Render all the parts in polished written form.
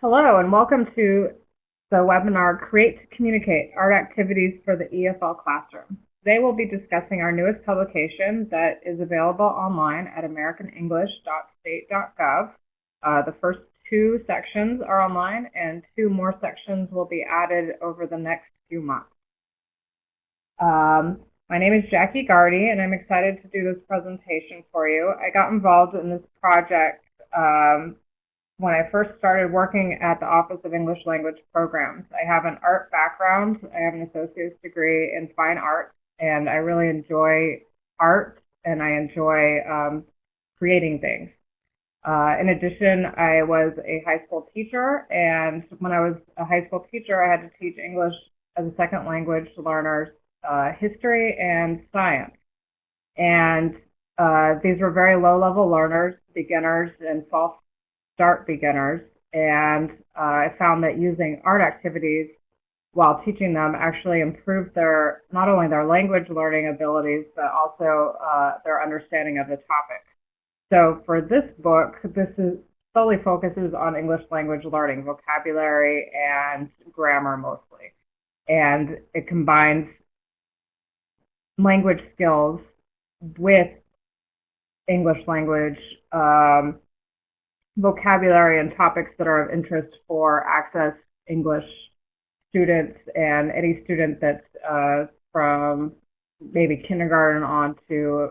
Hello and welcome to the webinar Create to Communicate Art Activities for the EFL Classroom. Today we'll be discussing our newest publication that is available online at americanenglish.state.gov. The first two sections are online and two more sections will be added over the next few months. My name is Jackie Gardy and I'm excited to do this presentation for you. I got involved in this project when I first started working at the Office of English Language Programs. I have an art background. I have an associate's degree in fine arts, and I really enjoy art, and I enjoy creating things. In addition, I was a high school teacher, and when I was a high school teacher, I had to teach English as a second language to learners, history and science. And these were very low-level learners, beginners, and false start beginners, and I found that using art activities while teaching them actually improved their not only their language learning abilities but also their understanding of the topic. So for this book, this solely focuses on English language learning, vocabulary and grammar mostly, and it combines language skills with English language vocabulary and topics that are of interest for Access English students and any student that's from maybe kindergarten on to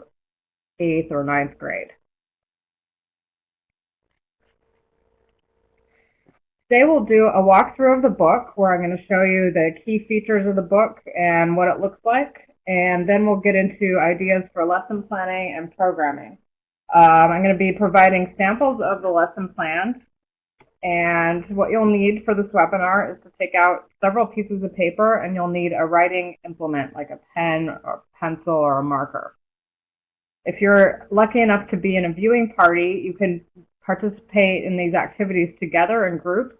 8th or 9th grade. Today we'll do a walkthrough of the book where I'm going to show you the key features of the book and what it looks like, and then we'll get into ideas for lesson planning and programming. I'm going to be providing samples of the lesson plans, and what you'll need for this webinar is to take out several pieces of paper, and you'll need a writing implement like a pen or pencil or a marker. If you're lucky enough to be in a viewing party, you can participate in these activities together in groups,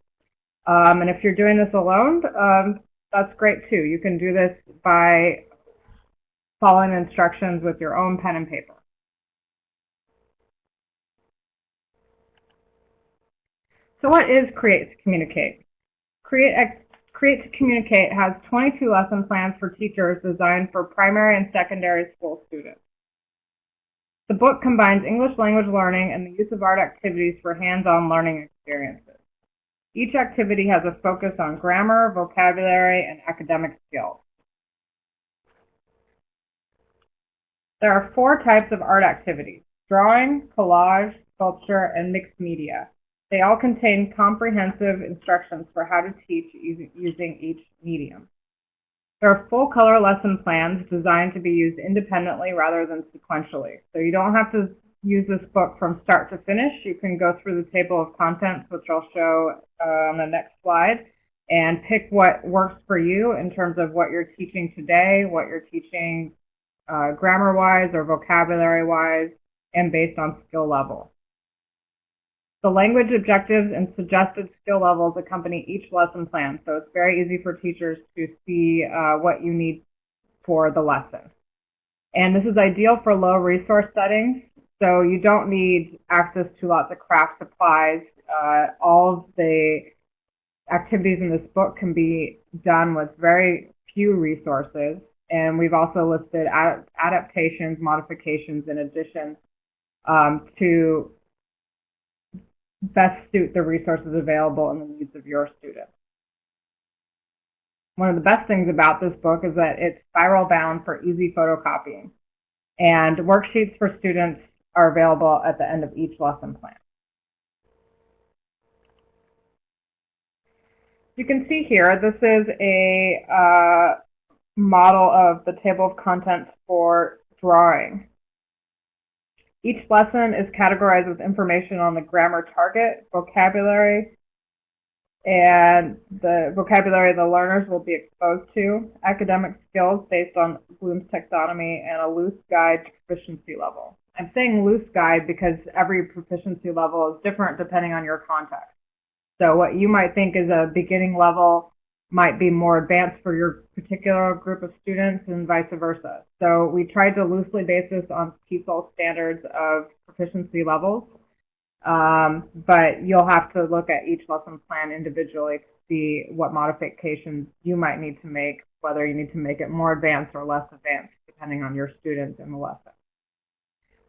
and if you're doing this alone, that's great too. You can do this by following instructions with your own pen and paper. So what is Create to Communicate? Create to Communicate has 22 lesson plans for teachers designed for primary and secondary school students. The book combines English language learning and the use of art activities for hands-on learning experiences. Each activity has a focus on grammar, vocabulary, and academic skills. There are 4 types of art activities: drawing, collage, sculpture, and mixed media. They all contain comprehensive instructions for how to teach using each medium. There are full-color lesson plans designed to be used independently rather than sequentially. So you don't have to use this book from start to finish. You can go through the table of contents, which I'll show on the next slide, and pick what works for you in terms of what you're teaching today, what you're teaching grammar-wise or vocabulary-wise, and based on skill level. The language objectives and suggested skill levels accompany each lesson plan, so it's very easy for teachers to see what you need for the lesson. And this is ideal for low resource settings, so you don't need access to lots of craft supplies. All of the activities in this book can be done with very few resources, and we've also listed adaptations, modifications, and additions to best suit the resources available and the needs of your students. One of the best things about this book is that it's spiral bound for easy photocopying, and worksheets for students are available at the end of each lesson plan. You can see here, this is a model of the table of contents for drawing. Each lesson is categorized with information on the grammar target, vocabulary, and the vocabulary the learners will be exposed to, academic skills based on Bloom's taxonomy, and a loose guide to proficiency level. I'm saying loose guide because every proficiency level is different depending on your context. So what you might think is a beginning level might be more advanced for your particular group of students and vice versa. So we tried to loosely base this on TESOL standards of proficiency levels. but you'll have to look at each lesson plan individually to see what modifications you might need to make, whether you need to make it more advanced or less advanced, depending on your students in the lesson.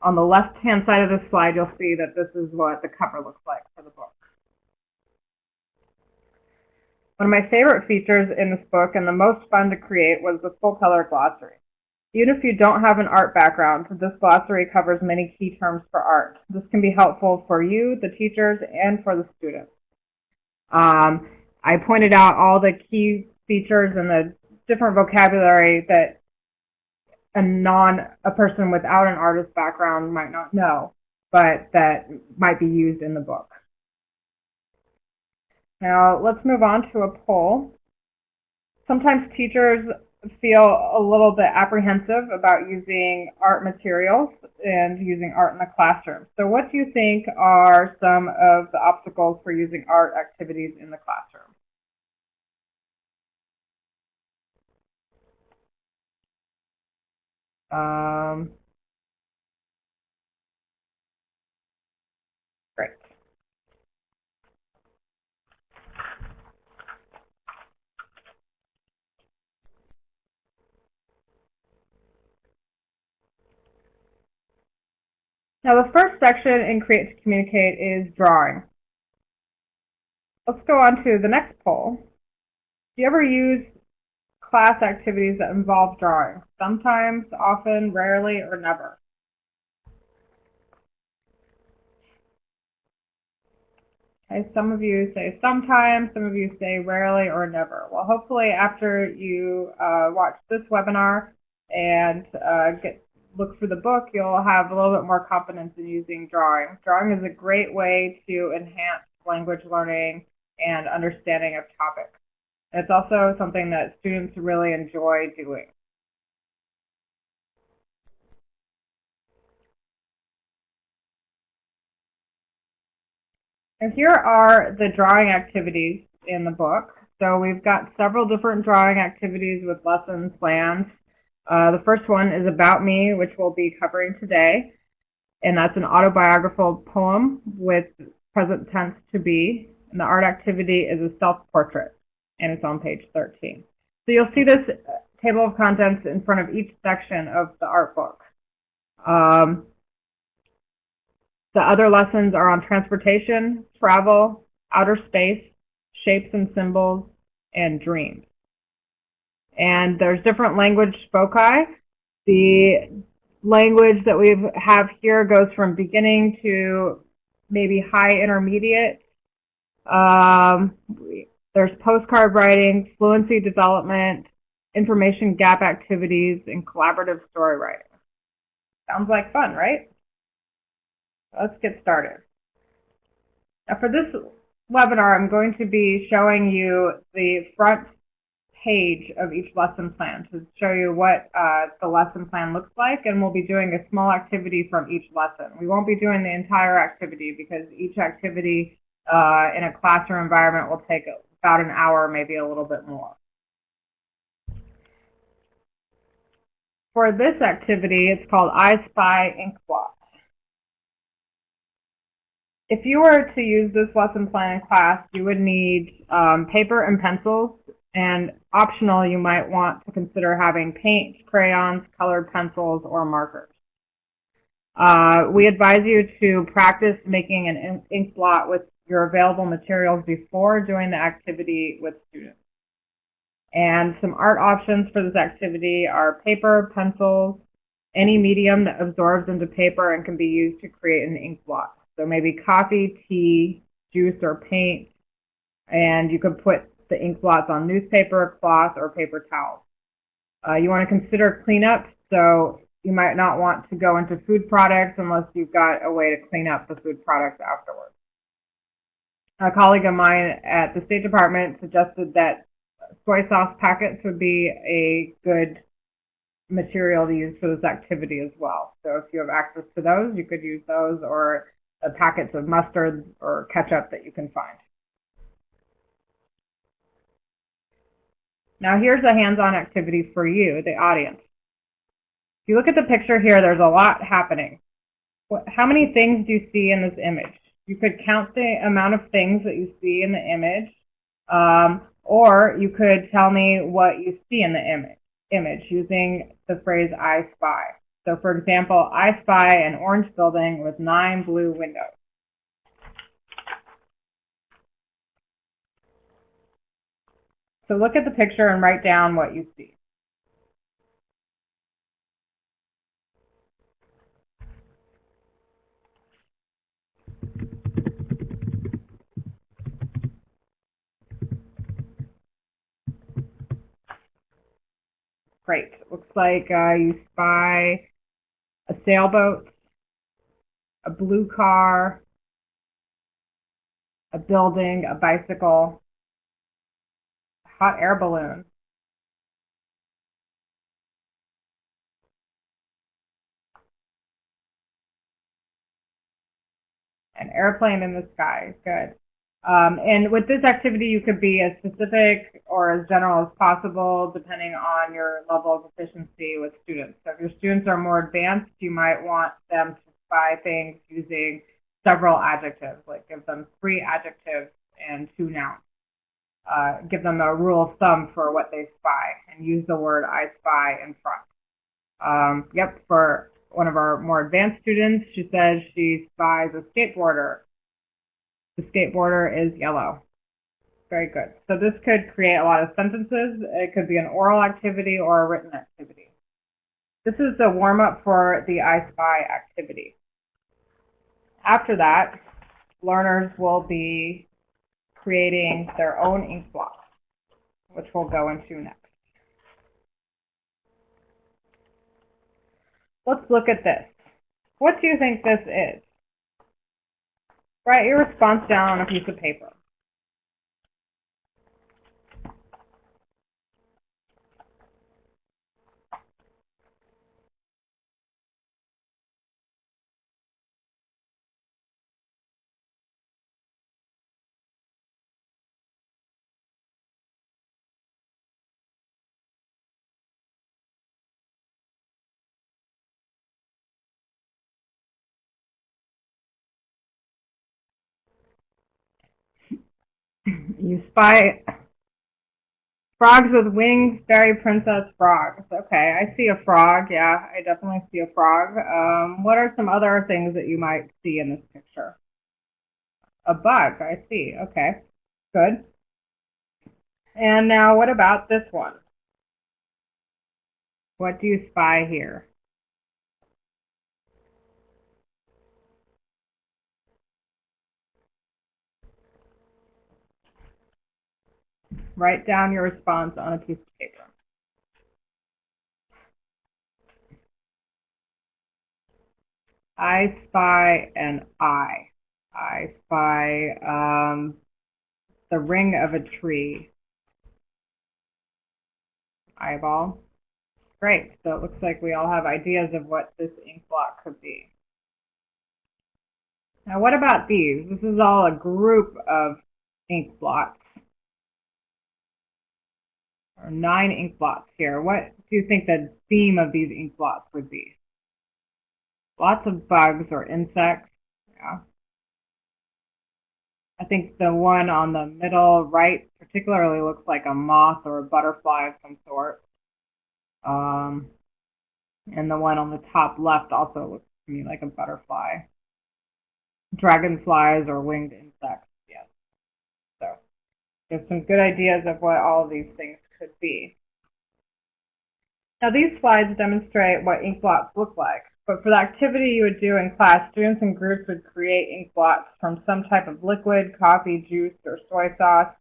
On the left-hand side of this slide, you'll see that this is what the cover looks like for the book. One of my favorite features in this book and the most fun to create was the full-color glossary. Even if you don't have an art background, this glossary covers many key terms for art. This can be helpful for you, the teachers, and for the students. I pointed out all the key features and the different vocabulary that a person without an artist background might not know, but that might be used in the book. Now let's move on to a poll. Sometimes teachers feel a little bit apprehensive about using art materials and using art in the classroom. So what do you think are some of the obstacles for using art activities in the classroom? Great. Now the first section in Create to Communicate is drawing. Let's go on to the next poll. Do you ever use class activities that involve drawing? Sometimes, often, rarely, or never? Okay, some of you say sometimes, some of you say rarely or never. Well, hopefully after you watch this webinar and look through the book, you'll have a little bit more confidence in using drawing. Drawing is a great way to enhance language learning and understanding of topics. It's also something that students really enjoy doing. And here are the drawing activities in the book. So we've got several different drawing activities with lessons planned. The first one is About Me, which we'll be covering today. And that's an autobiographical poem with present tense to be. And the art activity is a self-portrait, and it's on page 13. So you'll see this table of contents in front of each section of the art book. The other lessons are on transportation, travel, outer space, shapes and symbols, and dreams. And there's different language foci. The language that we have here goes from beginning to maybe high intermediate. There's postcard writing, fluency development, information gap activities, and collaborative story writing. Sounds like fun, right? Let's get started. Now for this webinar, I'm going to be showing you the front page of each lesson plan to show you what the lesson plan looks like, and we'll be doing a small activity from each lesson. We won't be doing the entire activity because each activity in a classroom environment will take about an hour, maybe a little bit more. For this activity, it's called I Spy Ink Blot. If you were to use this lesson plan in class, you would need paper and pencils, and optional, you might want to consider having paint, crayons, colored pencils, or markers. We advise you to practice making an ink blot with your available materials before doing the activity with students. And some art options for this activity are paper, pencils, any medium that absorbs into paper and can be used to create an ink blot. So maybe coffee, tea, juice, or paint, and you could put the ink blots on newspaper, cloth, or paper towels. You want to consider cleanup, so you might not want to go into food products unless you've got a way to clean up the food products afterwards. A colleague of mine at the State Department suggested that soy sauce packets would be a good material to use for this activity as well. So if you have access to those, you could use those, or packets of mustard or ketchup that you can find. Now here's a hands-on activity for you, the audience. If you look at the picture here, there's a lot happening. How many things do you see in this image? You could count the amount of things that you see in the image, or you could tell me what you see in the image using the phrase I spy. So for example, I spy an orange building with 9 blue windows. So look at the picture and write down what you see. Great. Looks like you spy a sailboat, a blue car, a building, a bicycle, a hot air balloon, an airplane in the sky. Good. And with this activity, you could be as specific or as general as possible, depending on your level of efficiency with students. So if your students are more advanced, you might want them to spy things using several adjectives, like give them 3 adjectives and 2 nouns. Give them a rule of thumb for what they spy and use the word I spy in front. Yep, for one of our more advanced students, she says she spies a skateboarder. The skateboarder is yellow. Very good. So this could create a lot of sentences. It could be an oral activity or a written activity. This is the warm-up for the I spy activity. After that, learners will be creating their own ink blocks, which we'll go into next. Let's look at this. What do you think this is? Write your response down on a piece of paper. You spy frogs with wings, fairy princess frogs. Okay, I see a frog. Yeah, I definitely see a frog. What are some other things that you might see in this picture? A bug, I see. Okay, good. And now what about this one? What do you spy here? Write down your response on a piece of paper. I spy an eye. I spy the ring of a tree. Eyeball. Great. So it looks like we all have ideas of what this ink blot could be. Now what about these? This is all a group of ink blots. Or 9 ink blots here. What do you think the theme of these ink blots would be? Lots of bugs or insects. Yeah. I think the one on the middle right particularly looks like a moth or a butterfly of some sort. And the one on the top left also looks to me like a butterfly. Dragonflies or winged insects, yes. So there's some good ideas of what all of these things could be. Now these slides demonstrate what ink blots look like. But for the activity you would do in class, students and groups would create ink blots from some type of liquid, coffee, juice, or soy sauce,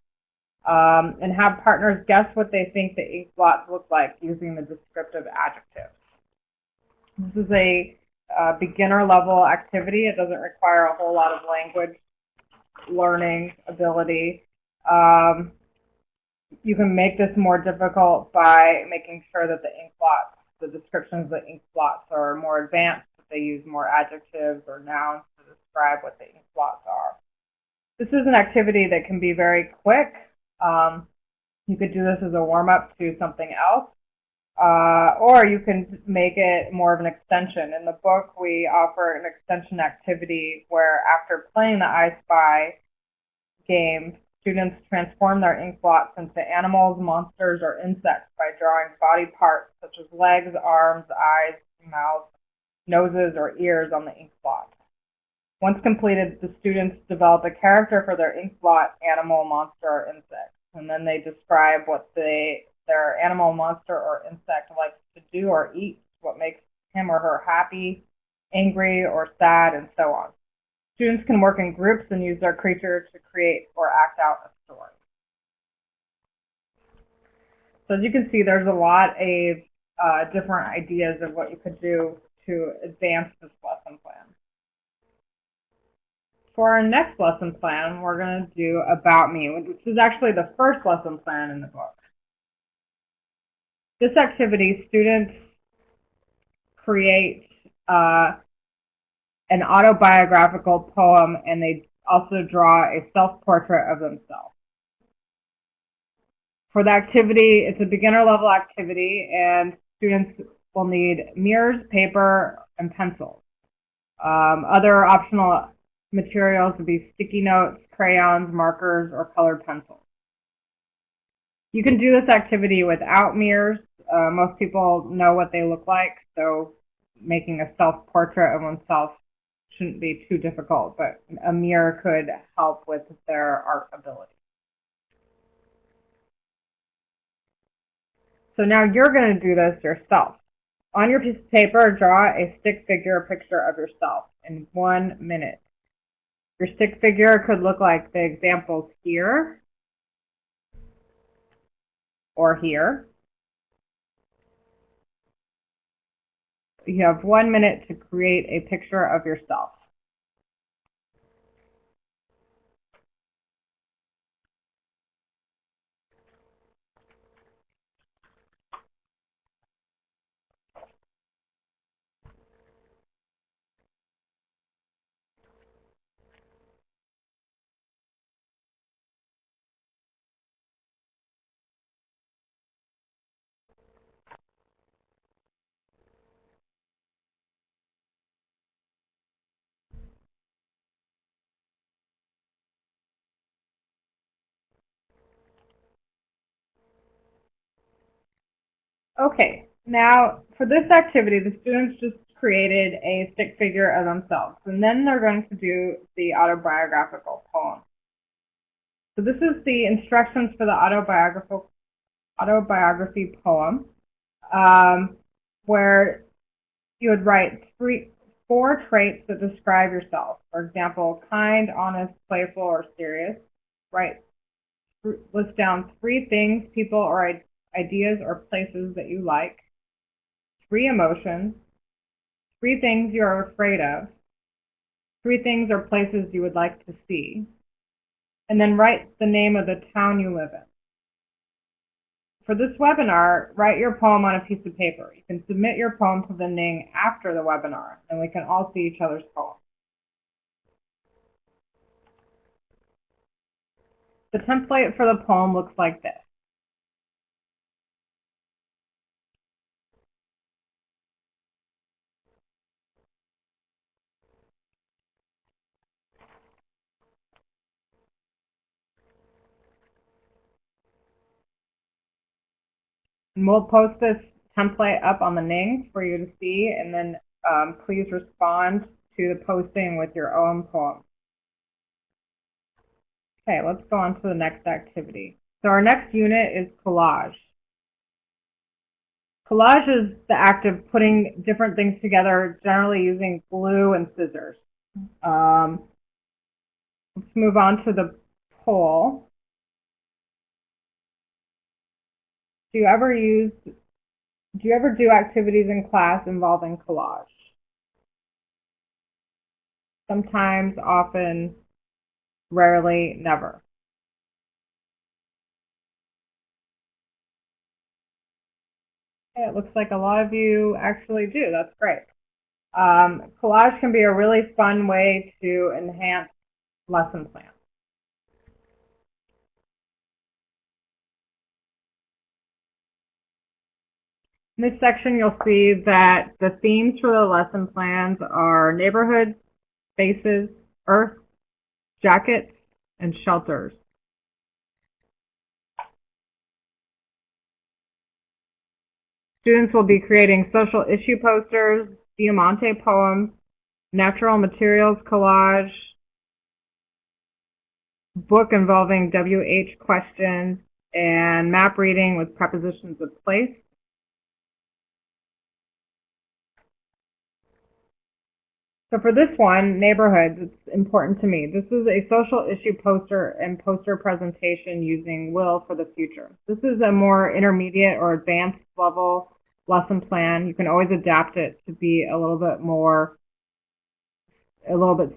and have partners guess what they think the ink blots look like using the descriptive adjectives. This is a beginner level activity. It doesn't require a whole lot of language learning ability. You can make this more difficult by making sure that the ink blots, the descriptions of the ink blots are more advanced, that they use more adjectives or nouns to describe what the ink blots are. This is an activity that can be very quick. You could do this as a warm-up to something else. or you can make it more of an extension. In the book, we offer an extension activity where after playing the I Spy game, students transform their ink blots into animals, monsters, or insects by drawing body parts such as legs, arms, eyes, mouth, noses, or ears on the ink blot. Once completed, the students develop a character for their ink blot, animal, monster, or insect, and then they describe what their animal, monster, or insect likes to do or eat, what makes him or her happy, angry, or sad, and so on. Students can work in groups and use their creature to create or act out a story. So as you can see, there's a lot of different ideas of what you could do to advance this lesson plan. For our next lesson plan, we're going to do About Me, which is actually the first lesson plan in the book. This activity, students create an autobiographical poem, and they also draw a self-portrait of themselves. For the activity, it's a beginner-level activity, and students will need mirrors, paper, and pencils. Other optional materials would be sticky notes, crayons, markers, or colored pencils. You can do this activity without mirrors. Most people know what they look like, so making a self-portrait of oneself shouldn't be too difficult, but a mirror could help with their art ability. So now you're going to do this yourself. On your piece of paper, draw a stick figure picture of yourself in 1 minute. Your stick figure could look like the examples here or here. You have 1 minute to create a picture of yourself. Okay, now for this activity, the students just created a stick figure of themselves, and then they're going to do the autobiographical poem. So this is the instructions for the autobiography poem, where you would write 4 traits that describe yourself. For example, kind, honest, playful, or serious. List down 3 things, people, or ideas or places that you like, 3 emotions, 3 things you're afraid of, 3 things or places you would like to see, and then write the name of the town you live in. For this webinar, write your poem on a piece of paper. You can submit your poem to the Ning after the webinar, and we can all see each other's poems. The template for the poem looks like this. And we'll post this template up on the Ning for you to see, and then please respond to the posting with your own poem. Okay, let's go on to the next activity. So our next unit is collage. Collage is the act of putting different things together, generally using glue and scissors. Let's move on to the poll. Do you ever do activities in class involving collage? Sometimes, often, rarely, never. Okay, it looks like a lot of you actually do. That's great. Collage can be a really fun way to enhance lesson plans. In this section, you'll see that the themes for the lesson plans are neighborhoods, spaces, earth, jackets, and shelters. Students will be creating social issue posters, Diamante poems, natural materials collage, book involving WH questions, and map reading with prepositions of place. So for this one, neighborhoods, it's important to me. This is a social issue poster and poster presentation using Will for the future. This is a more intermediate or advanced level lesson plan. You can always adapt it to be a little bit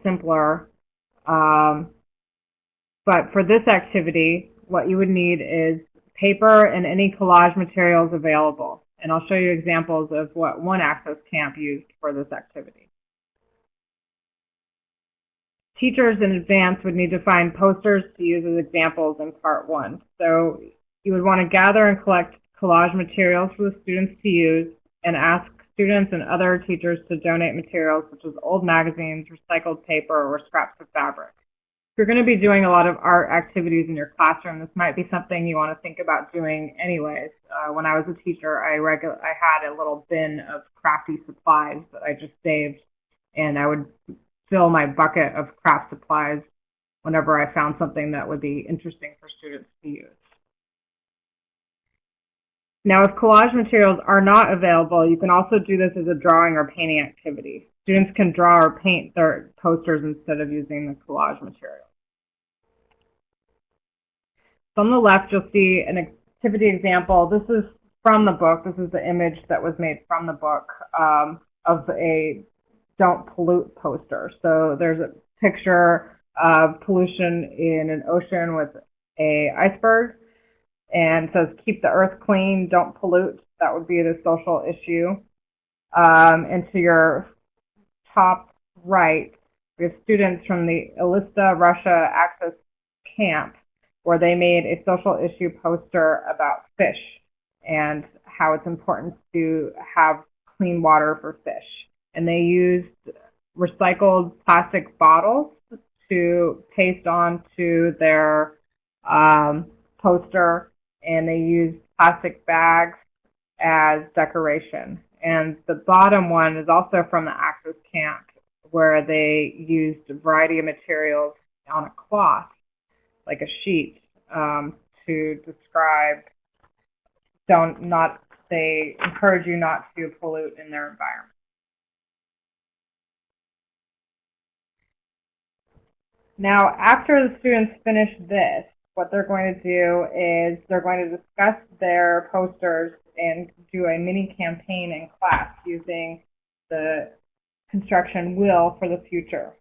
simpler. But for this activity, what you would need is paper and any collage materials available. And I'll show you examples of what One Access Camp used for this activity. Teachers in advance would need to find posters to use as examples in part one. So you would want to gather and collect collage materials for the students to use and ask students and other teachers to donate materials such as old magazines, recycled paper, or scraps of fabric. If you're going to be doing a lot of art activities in your classroom, this might be something you want to think about doing anyways. When I was a teacher, I had a little bin of crafty supplies that I just saved, and I would fill my bucket of craft supplies whenever I found something that would be interesting for students to use. Now, if collage materials are not available, you can also do this as a drawing or painting activity. Students can draw or paint their posters instead of using the collage material. So on the left, you'll see an activity example. This is from the book. This is the image that was made from the book of a Don't Pollute poster. So there's a picture of pollution in an ocean with an iceberg, and says keep the earth clean, don't pollute. That would be the social issue. And to your top right, we have students from the Elista, Russia Access Camp, where they made a social issue poster about fish and how it's important to have clean water for fish. And they used recycled plastic bottles to paste onto their poster, and they used plastic bags as decoration. And the bottom one is also from the Access Camp, where they used a variety of materials on a cloth, like a sheet, to describe they encourage you not to pollute in their environment. Now, after the students finish this, what they're going to do is they're going to discuss their posters and do a mini campaign in class using the construction Will for the future.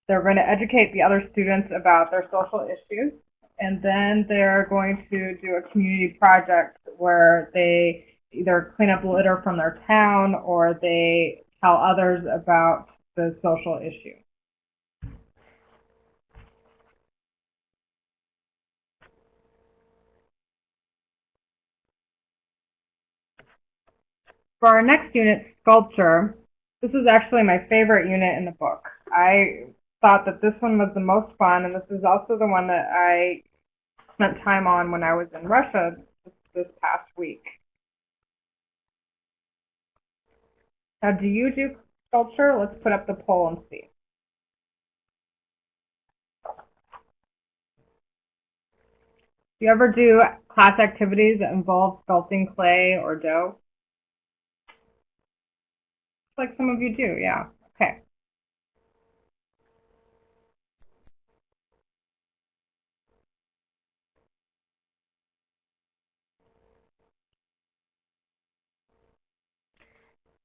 They're going to educate the other students about their social issues, and then they're going to do a community project where they either clean up litter from their town or they tell others about the social issue. For our next unit, sculpture, this is actually my favorite unit in the book. I thought that this one was the most fun, and this is also the one that I spent time on when I was in Russia this past week. Now, do you do sculpture? Let's put up the poll and see. Do you ever do class activities that involve sculpting clay or dough? Looks like some of you do, yeah. Okay.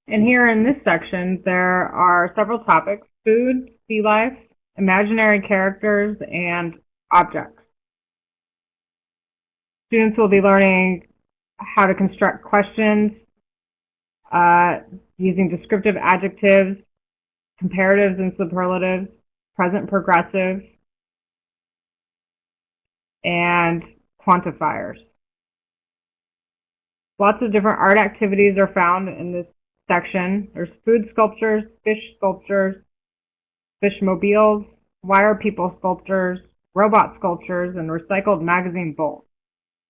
And here in this section, there are several topics: food, sea life, imaginary characters, and objects. Students will be learning how to construct questions using descriptive adjectives, comparatives and superlatives, present progressive, and quantifiers. Lots of different art activities are found in this section. There's food sculptures, fish mobiles, wire people sculptures, robot sculptures, and recycled magazine bowls.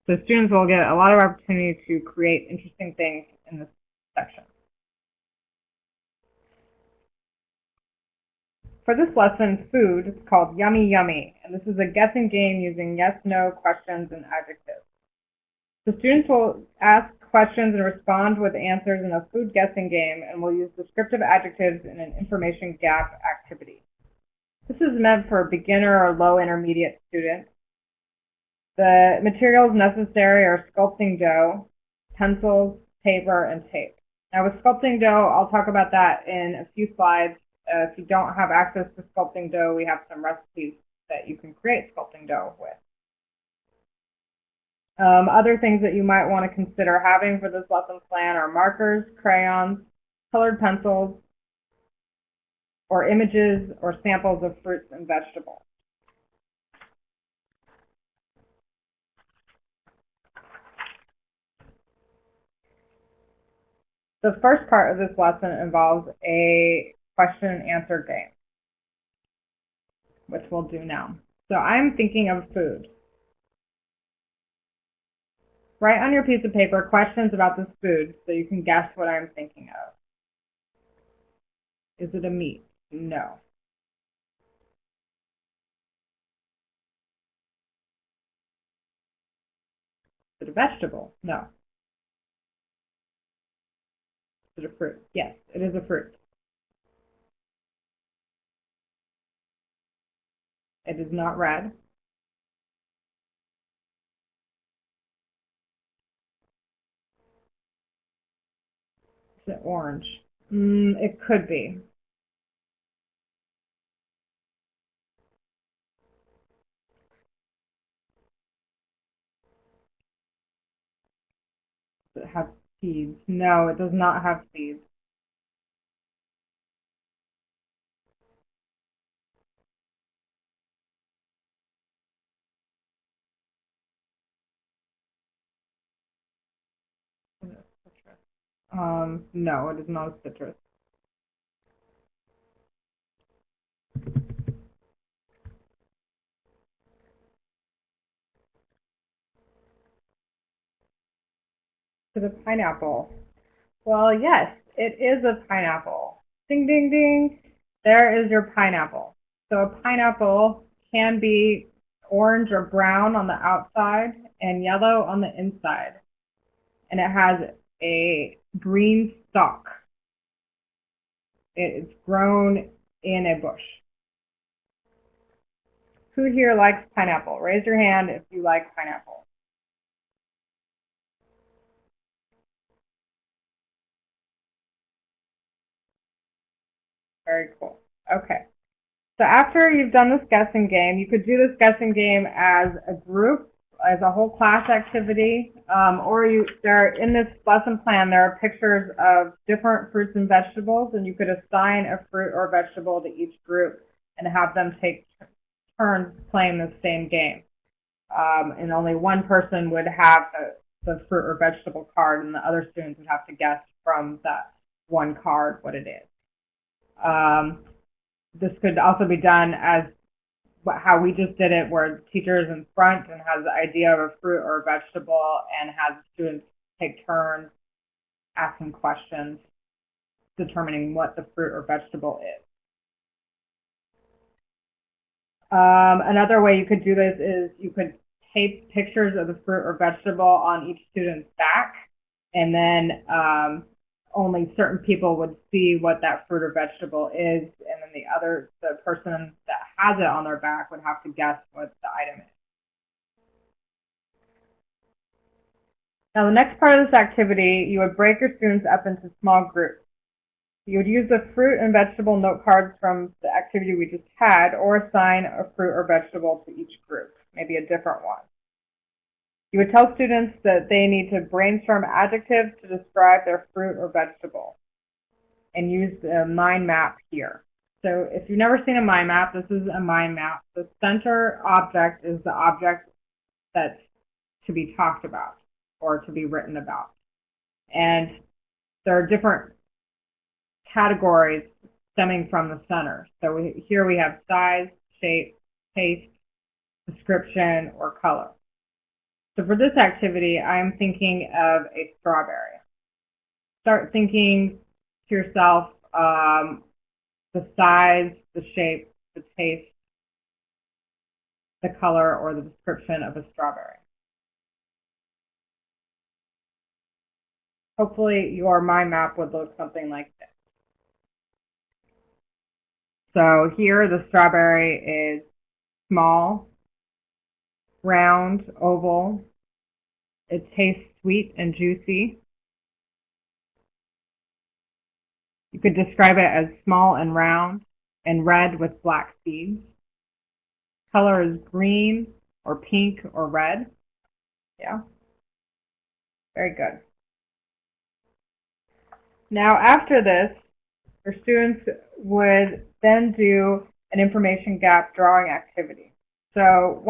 So students will get a lot of opportunity to create interesting things in this section. For this lesson, food is called Yummy Yummy, and this is a guessing game using yes/no questions and adjectives. The students will ask questions and respond with answers in a food guessing game, and will use descriptive adjectives in an information gap activity. This is meant for beginner or low intermediate students. The materials necessary are sculpting dough, pencils, paper, and tape. Now with sculpting dough, I'll talk about that in a few slides. If you don't have access to sculpting dough, we have some recipes that you can create sculpting dough with. Other things that you might want to consider having for this lesson plan are markers, crayons, colored pencils, or images or samples of fruits and vegetables. The first part of this lesson involves a question and answer game, which we'll do now. So I'm thinking of food. Write on your piece of paper questions about this food so you can guess what I'm thinking of. Is it a meat? No. Is it a vegetable? No. Is it a fruit? Yes, it is a fruit. It is not red. Is it orange? It could be. Does it have seeds? No, it does not have seeds. No, it is not a citrus. To the pineapple. Well, yes, it is a pineapple. Ding, ding, ding. There is your pineapple. So a pineapple can be orange or brown on the outside and yellow on the inside. And it has a green stalk. It's grown in a bush. Who here likes pineapple? Raise your hand if you like pineapple. Very cool. Okay. So after you've done this guessing game, you could do this guessing game as a group, as a whole class activity, or in this lesson plan, there are pictures of different fruits and vegetables, and you could assign a fruit or vegetable to each group and have them take turns playing the same game. And only one person would have the fruit or vegetable card, and the other students would have to guess from that one card what it is. This could also be done as how we just did it, where the teacher is in front and has the idea of a fruit or a vegetable and has students take turns asking questions, determining what the fruit or vegetable is. Another way you could do this is you could tape pictures of the fruit or vegetable on each student's back, and then only certain people would see what that fruit or vegetable is, and then the person that has it on their back would have to guess what the item is. Now the next part of this activity, you would break your students up into small groups. You would use the fruit and vegetable note cards from the activity we just had, or assign a fruit or vegetable to each group, maybe a different one. You would tell students that they need to brainstorm adjectives to describe their fruit or vegetable and use the mind map here. So if you've never seen a mind map, this is a mind map. The center object is the object that's to be talked about or to be written about. And there are different categories stemming from the center. So here we have size, shape, taste, description, or color. So for this activity, I'm thinking of a strawberry. Start thinking to yourself the size, the shape, the taste, the color, or the description of a strawberry. Hopefully your mind map would look something like this. So here the strawberry is small, round, oval. It tastes sweet and juicy. You could describe it as small and round and red with black seeds. Color is green or pink or red. Yeah, very good. Now after this, your students would then do an information gap drawing activity. So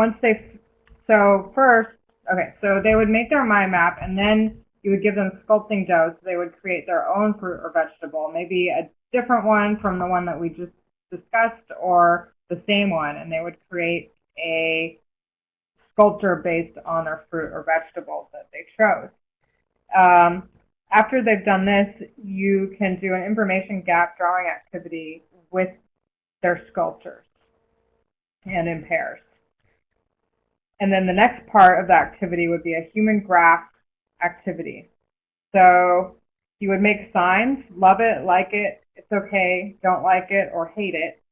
they would make their mind map, and then you would give them sculpting dough, so they would create their own fruit or vegetable, maybe a different one from the one that we just discussed or the same one, and they would create a sculpture based on their fruit or vegetables that they chose. After they've done this, you can do an information gap drawing activity with their sculptures and in pairs. And then the next part of the activity would be a human graph activity. So you would make signs, love it, like it, it's okay, don't like it, or hate it,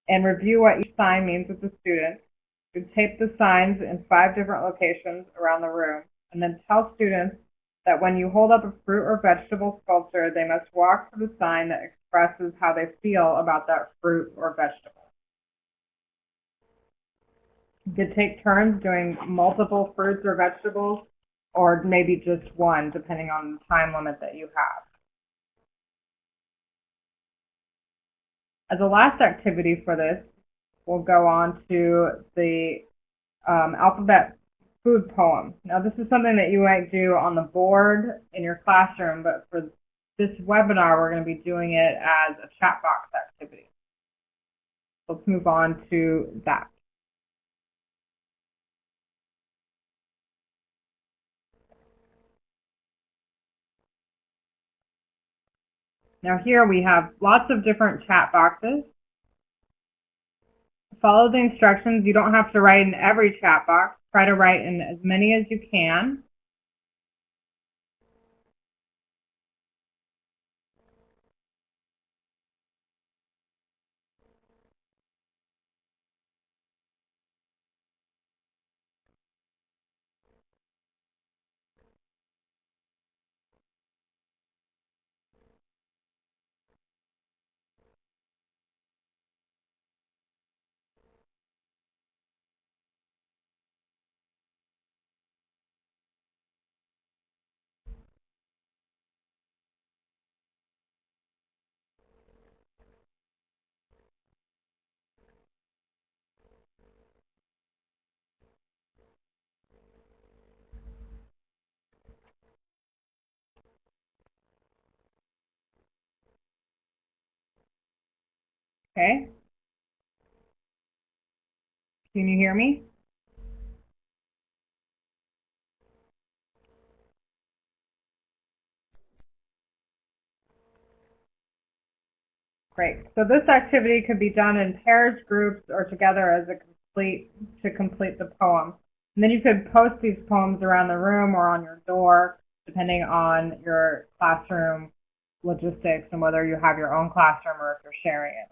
and review what each sign means with the students. You would tape the signs in 5 different locations around the room, and then tell students that when you hold up a fruit or vegetable sculpture, they must walk to the sign that expresses how they feel about that fruit or vegetable. You could take turns doing multiple fruits or vegetables, or maybe just one, depending on the time limit that you have. As a last activity for this, we'll go on to the alphabet food poem. Now this is something that you might do on the board in your classroom, but for this webinar we're going to be doing it as a chat box activity. Let's move on to that. Now here we have lots of different chat boxes. Follow the instructions. You don't have to write in every chat box. Try to write in as many as you can. Okay? Can you hear me? Great. So this activity could be done in pairs, groups, or together as to complete the poem. And then you could post these poems around the room or on your door, depending on your classroom logistics and whether you have your own classroom or if you're sharing it.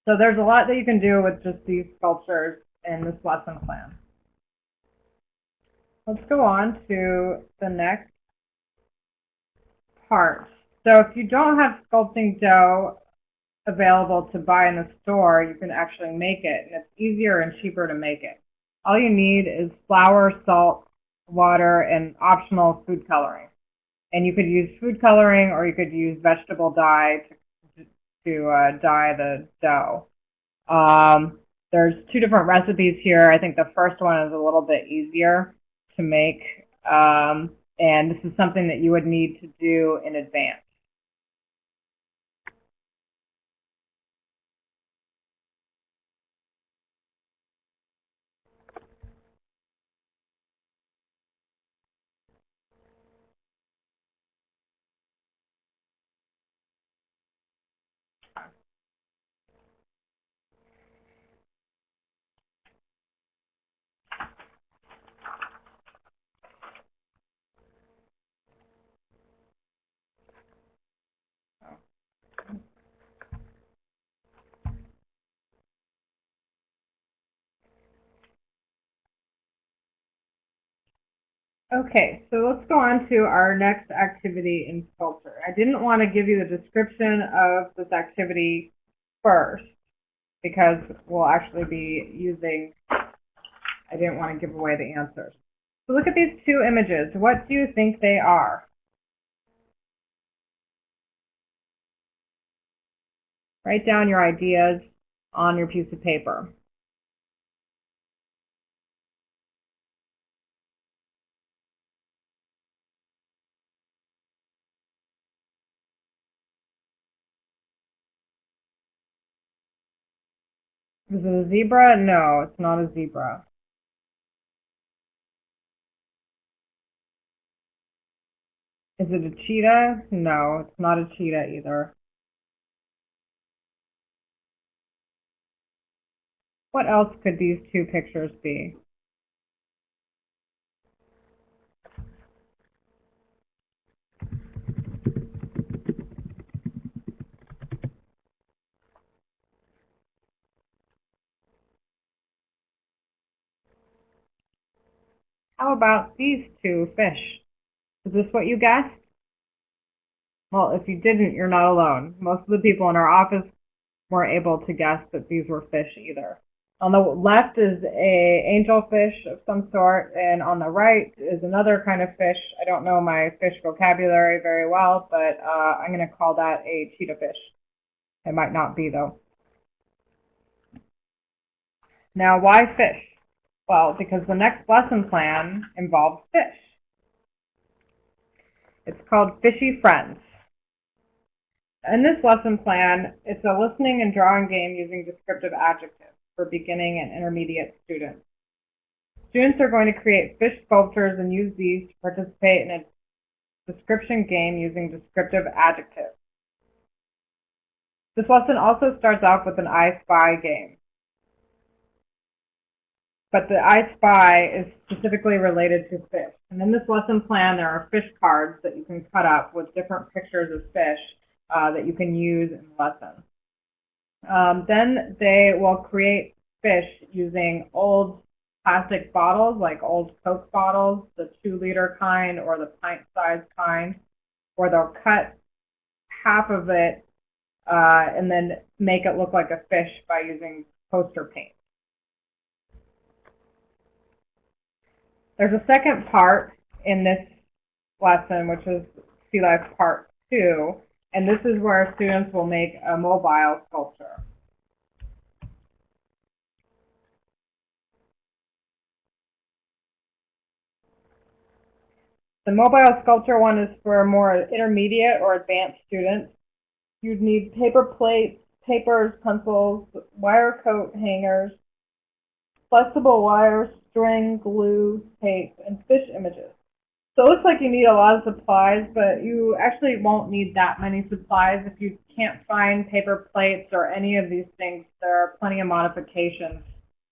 So there's a lot that you can do with just these sculptures in this lesson plan. Let's go on to the next part. So if you don't have sculpting dough available to buy in the store, you can actually make it, and it's easier and cheaper to make it. All you need is flour, salt, water, and optional food coloring. And you could use food coloring, or you could use vegetable dye to dye the dough. There's two different recipes here. I think the first one is a little bit easier to make, and this is something that you would need to do in advance. Okay, so let's go on to our next activity in Sculpture. I didn't want to give you the description of this activity first because we'll actually be using, I didn't want to give away the answers. So look at these two images. What do you think they are? Write down your ideas on your piece of paper. Is it a zebra? No, it's not a zebra. Is it a cheetah? No, it's not a cheetah either. What else could these two pictures be? How about these two fish? Is this what you guessed? Well, if you didn't, you're not alone. Most of the people in our office weren't able to guess that these were fish either. On the left is a angelfish of some sort, and on the right is another kind of fish. I don't know my fish vocabulary very well, but I'm going to call that a cheetah fish. It might not be, though. Now, why fish? Well, because the next lesson plan involves fish. It's called Fishy Friends. In this lesson plan, it's a listening and drawing game using descriptive adjectives for beginning and intermediate students. Students are going to create fish sculptures and use these to participate in a description game using descriptive adjectives. This lesson also starts off with an I Spy game. But the I Spy is specifically related to fish. And in this lesson plan, there are fish cards that you can cut up with different pictures of fish that you can use in the lesson. Then they will create fish using old plastic bottles, like old Coke bottles, the 2-liter kind or the pint-sized kind, or they'll cut half of it and then make it look like a fish by using poster paint. There's a second part in this lesson, which is Sea Life Part 2, and this is where students will make a mobile sculpture. The mobile sculpture one is for more intermediate or advanced students. You'd need paper plates, papers, pencils, wire coat hangers, flexible wire, string, glue, tape, and fish images. So it looks like you need a lot of supplies, but you actually won't need that many supplies. If you can't find paper plates or any of these things, there are plenty of modifications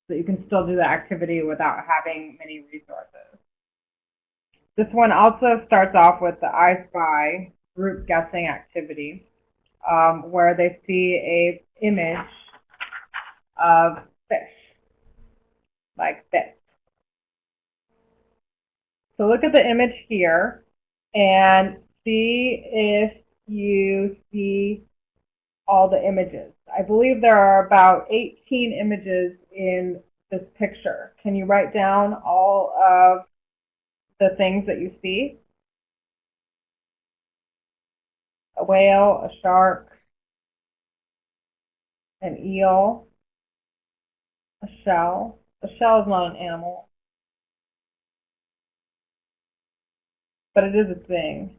so you can still do the activity without having many resources. This one also starts off with the I Spy group guessing activity, where they see an image of fish, like this. So look at the image here and see if you see all the images. I believe there are about 18 images in this picture. Can you write down all of the things that you see? A whale, a shark, an eel, A shell. A shell is not an animal, but it is a thing.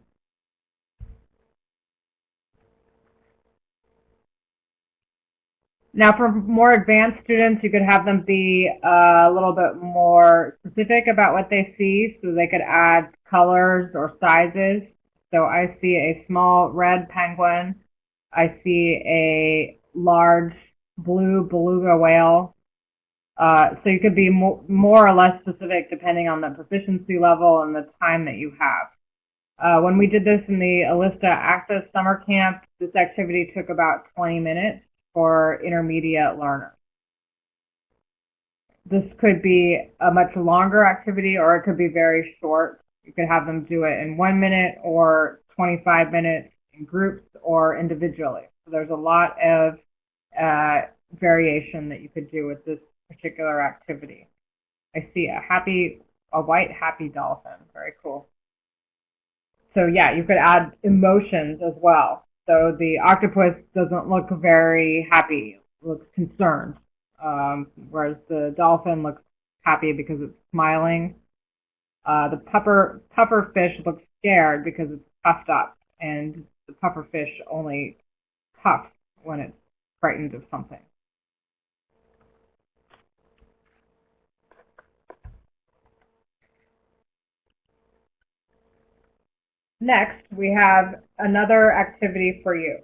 Now, for more advanced students, you could have them be a little bit more specific about what they see, so they could add colors or sizes. So I see a small red penguin. I see a large blue beluga whale. So you could be more or less specific depending on the proficiency level and the time that you have. When we did this in the Alista Access Summer Camp, this activity took about 20 minutes for intermediate learners. This could be a much longer activity, or it could be very short. You could have them do it in 1 minute or 25 minutes in groups or individually. So there's a lot of variation that you could do with this particular activity. I see a white happy dolphin. Very cool. So yeah, you could add emotions as well. So the octopus doesn't look very happy, looks concerned, whereas the dolphin looks happy because it's smiling. The puffer fish looks scared because it's puffed up, and the puffer fish only puffs when it's frightened of something. Next, we have another activity for you.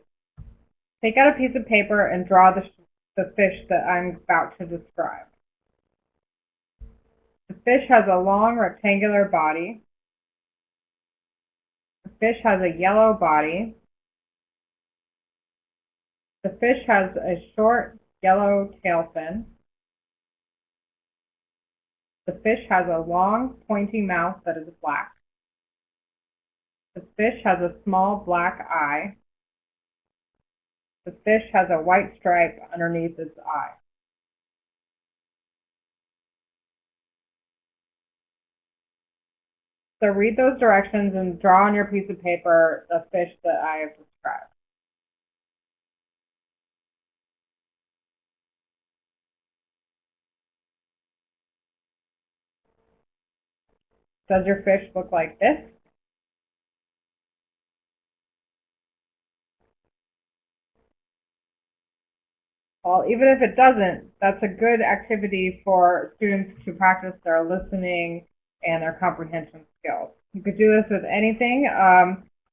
Take out a piece of paper and draw the fish that I'm about to describe. The fish has a long rectangular body. The fish has a yellow body. The fish has a short yellow tail fin. The fish has a long pointy mouth that is black. The fish has a small black eye. The fish has a white stripe underneath its eye. So read those directions and draw on your piece of paper the fish that I have described. Does your fish look like this? Well, even if it doesn't, that's a good activity for students to practice their listening and their comprehension skills. You could do this with anything,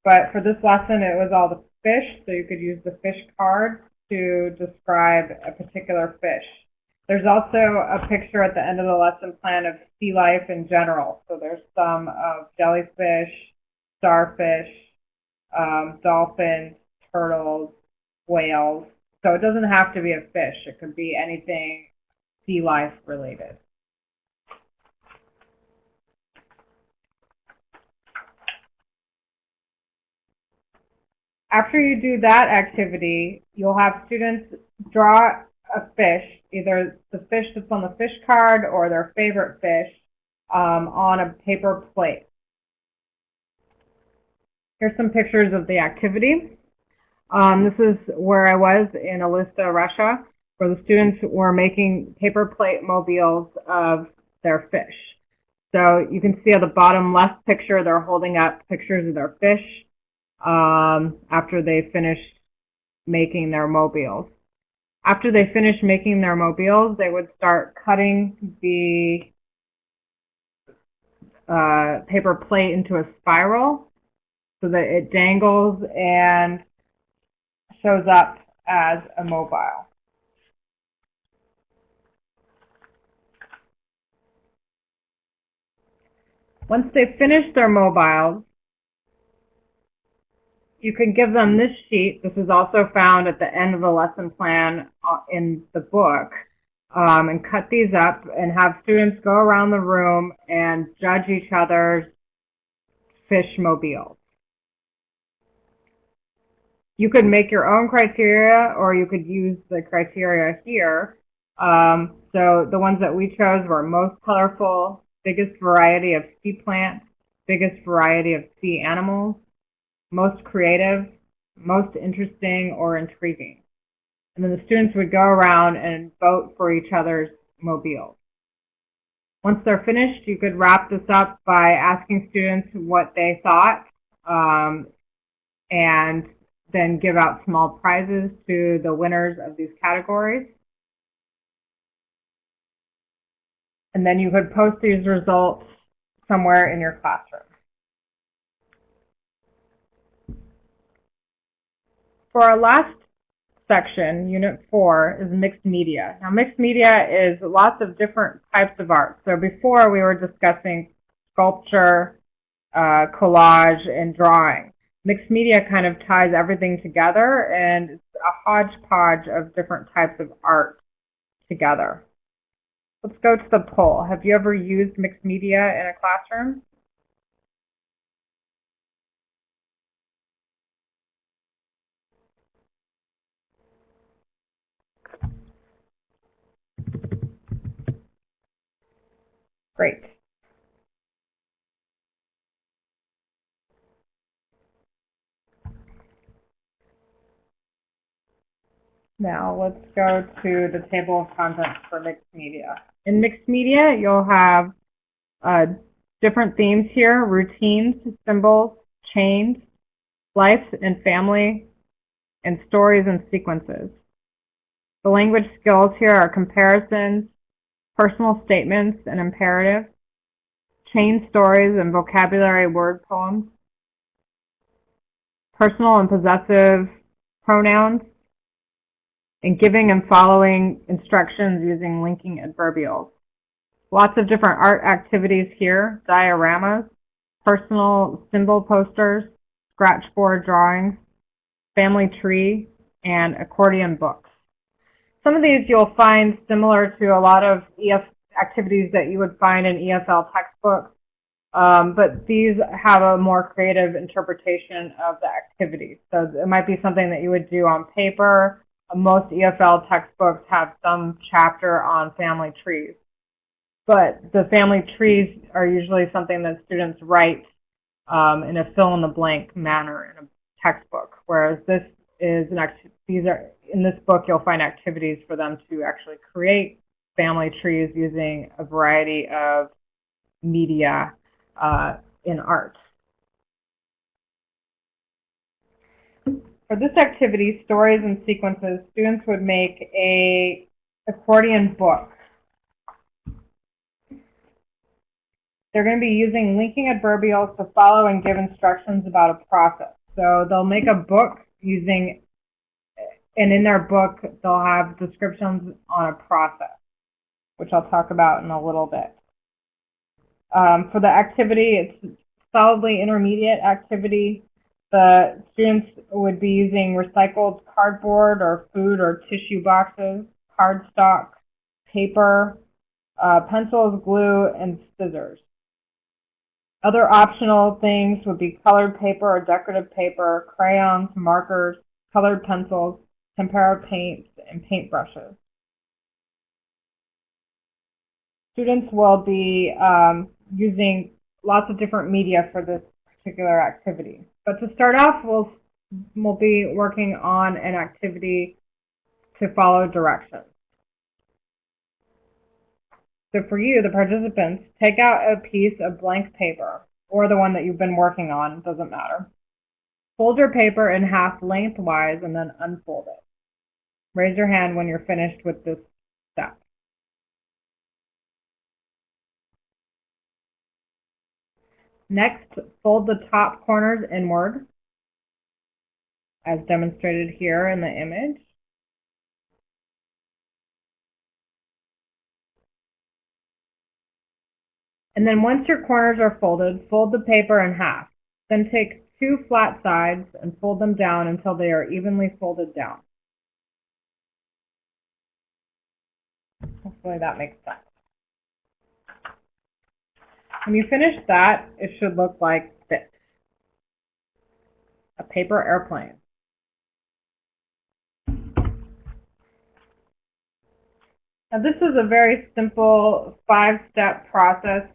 but for this lesson it was all the fish, so you could use the fish card to describe a particular fish. There's also a picture at the end of the lesson plan of sea life in general. So there's some of jellyfish, starfish, dolphins, turtles, whales. So it doesn't have to be a fish. It could be anything sea life related. After you do that activity, you'll have students draw a fish, either the fish that's on the fish card or their favorite fish, on a paper plate. Here's some pictures of the activity. This is where I was in Alista, Russia, where the students were making paper plate mobiles of their fish. So you can see at the bottom left picture, they're holding up pictures of their fish after they finished making their mobiles. After they finished making their mobiles, they would start cutting the paper plate into a spiral so that it dangles and shows up as a mobile. Once they've finished their mobiles, you can give them this sheet. This is also found at the end of the lesson plan in the book. And cut these up and have students go around the room and judge each other's fish mobiles. You could make your own criteria, or you could use the criteria here. So the ones that we chose were most colorful, biggest variety of sea plants, biggest variety of sea animals, most creative, most interesting or intriguing. And then the students would go around and vote for each other's mobiles. Once they're finished, you could wrap this up by asking students what they thought, and then give out small prizes to the winners of these categories. And then you could post these results somewhere in your classroom. For our last section, Unit 4, is mixed media. Now, mixed media is lots of different types of art. So before we were discussing sculpture, collage, and drawing. Mixed media kind of ties everything together, and it's a hodgepodge of different types of art together. Let's go to the poll. Have you ever used mixed media in a classroom? Great. Now let's go to the table of contents for mixed media. In mixed media, you'll have different themes here: routines, symbols, chains, life and family, and stories and sequences. The language skills here are comparisons, personal statements and imperatives, chain stories and vocabulary word poems, personal and possessive pronouns, and giving and following instructions using linking adverbials. Lots of different art activities here: dioramas, personal symbol posters, scratchboard drawings, family tree, and accordion books. Some of these you'll find similar to a lot of activities that you would find in ESL textbooks, but these have a more creative interpretation of the activity. So it might be something that you would do on paper. Most EFL textbooks have some chapter on family trees, but the family trees are usually something that students write in a fill-in-the-blank manner in a textbook, whereas this is in this book you'll find activities for them to actually create family trees using a variety of media in art. For this activity, stories and sequences, students would make an accordion book. They're going to be using linking adverbials to follow and give instructions about a process. So they'll make a book using, and in their book they'll have descriptions on a process, which I'll talk about in a little bit. For the activity, it's solidly intermediate activity. The students would be using recycled cardboard or food or tissue boxes, cardstock, paper, pencils, glue, and scissors. Other optional things would be colored paper or decorative paper, crayons, markers, colored pencils, tempera paints, and paintbrushes. Students will be using lots of different media for this particular activity. But to start off, we'll be working on an activity to follow directions. So for you, the participants, take out a piece of blank paper, or the one that you've been working on, doesn't matter. Fold your paper in half lengthwise and then unfold it. Raise your hand when you're finished with this step. Next, fold the top corners inward, as demonstrated here in the image. And then once your corners are folded, fold the paper in half. Then take two flat sides and fold them down until they are evenly folded down. Hopefully that makes sense. When you finish that, it should look like this: a paper airplane. Now this is a very simple 5-step process.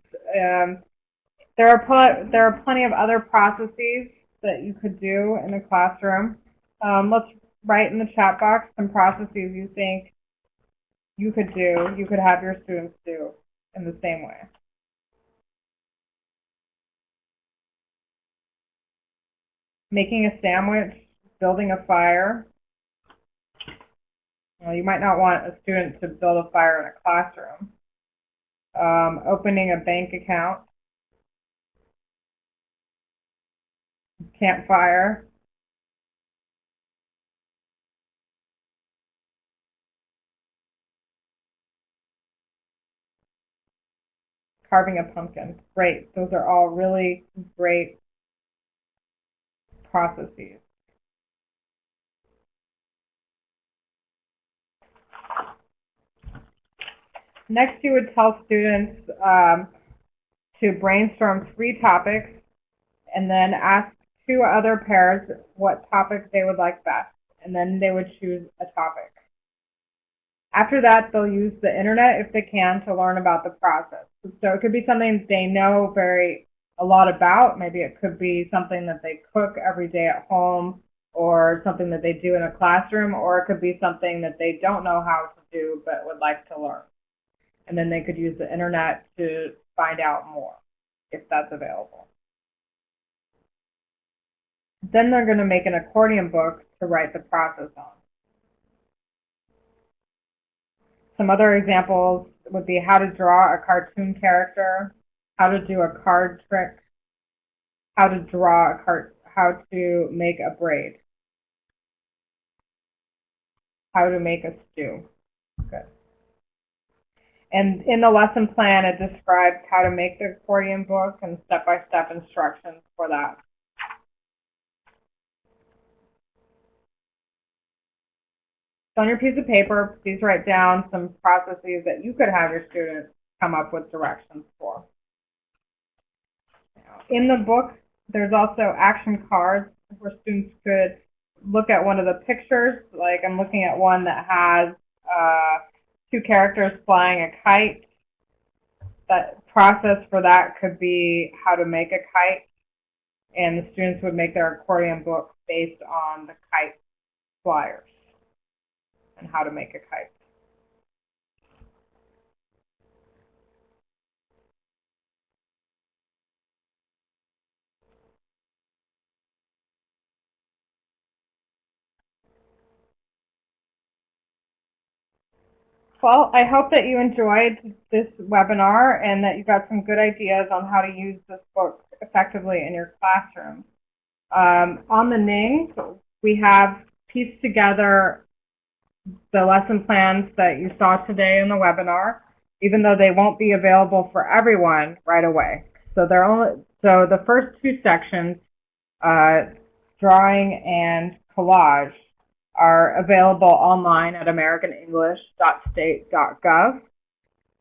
There are plenty of other processes that you could do in the classroom. Let's write in the chat box some processes you think you could have your students do in the same way. Making a sandwich, building a fire. Well, you might not want a student to build a fire in a classroom. Opening a bank account. Campfire. Carving a pumpkin. Great. Those are all really great processes. Next, you would tell students to brainstorm 3 topics and then ask 2 other pairs what topic they would like best, and then they would choose a topic. After that, they'll use the internet if they can to learn about the process. So it could be something they know a lot about. Maybe it could be something that they cook every day at home, or something that they do in a classroom, or it could be something that they don't know how to do but would like to learn. And then they could use the internet to find out more if that's available. Then they're going to make an accordion book to write the process on. Some other examples would be how to draw a cartoon character, how to do a card trick, how to make a braid, how to make a stew. Good. And in the lesson plan, it describes how to make the accordion book and step-by-step instructions for that. So on your piece of paper, please write down some processes that you could have your students come up with directions for. In the book, there's also action cards where students could look at one of the pictures. Like I'm looking at one that has 2 characters flying a kite. That process for that could be how to make a kite, and the students would make their accordion book based on the kite flyers and how to make a kite. Well, I hope that you enjoyed this webinar and that you got some good ideas on how to use this book effectively in your classroom. On the Ning, we have pieced together the lesson plans that you saw today in the webinar, even though they won't be available for everyone right away. So the first 2 sections, drawing and collage, are available online at americanenglish.state.gov,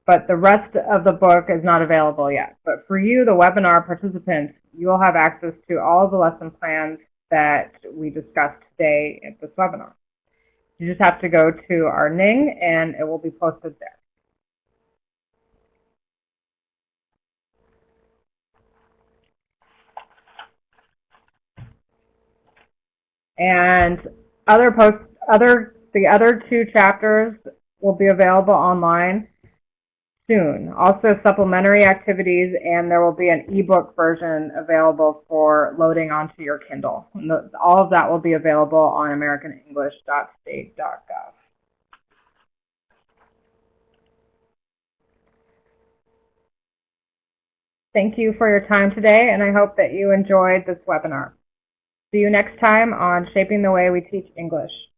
but the rest of the book is not available yet. But for you, the webinar participants, you will have access to all of the lesson plans that we discussed today at this webinar. You just have to go to our Ning and it will be posted there. And the other 2 chapters will be available online soon. Also supplementary activities, and there will be an ebook version available for loading onto your Kindle. And all of that will be available on americanenglish.state.gov. Thank you for your time today, and I hope that you enjoyed this webinar. See you next time on Shaping the Way We Teach English.